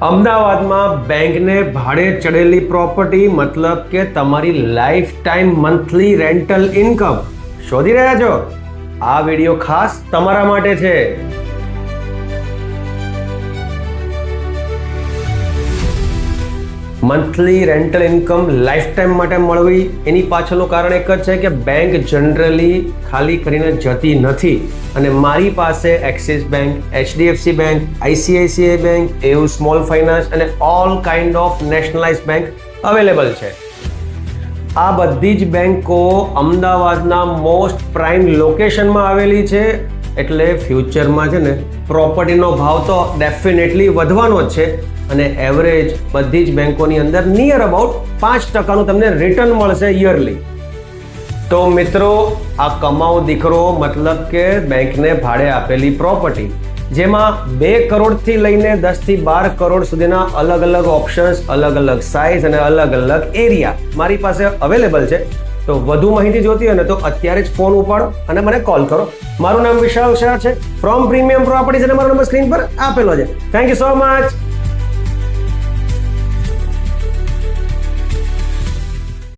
અમદાવાદમાં બેંકને ભાડે ચડેલી પ્રોપર્ટી મતલબ કે તમારી life time monthly rental income શોધી રહ્યા છો? આ વિડીયો ખાસ તમારા માટે છે. Monthly rental income life time માટે મળવી એની પાછળનું કારણ એક જ છે કે બેંક જનરલી ખાલી કરીને જતી નથી અને મારી પાસે Axis bank, HDFC bank, ICICI bank, AU small finance અને all kind of nationalize bank available છે. આ બધી જ બેંકો અમદાવાદના મોસ્ટ પ્રાઇમ લોકેશનમાં આવેલી છે, એટલે ફ્યુચરમાં છે ને પ્રોપર્ટીનો ભાવ તો ડેફિનેટલી વધવાનો જ છે અને એવરેજ બધી જ બેંકોની અંદર નિયર અબાઉટ 5% તમને રિટર્ન મળશે યરલી. તો મિત્રો, આ કમાઉ દીકરો મતલબ કે બેંકને ભાડે આપેલી પ્રોપર્ટી, જેમાં 2 કરોડથી લઈને 10 થી 12 કરોડ સુધીના અલગ અલગ ઓપ્શન્સ, અલગ અલગ સાઇઝ અને અલગ અલગ એરિયા મારી પાસે અવેલેબલ છે. તો વધુ માહિતી જોતી હોય ને તો અત્યારે જ ફોન ઉપાડો અને મને કોલ કરો. મારું નામ વિશાલ શાહ છે ફ્રોમ પ્રીમિયમ પ્રોપર્ટીઝ અને મારો નંબર સ્ક્રીન પર આપેલો છે. Thank you so much.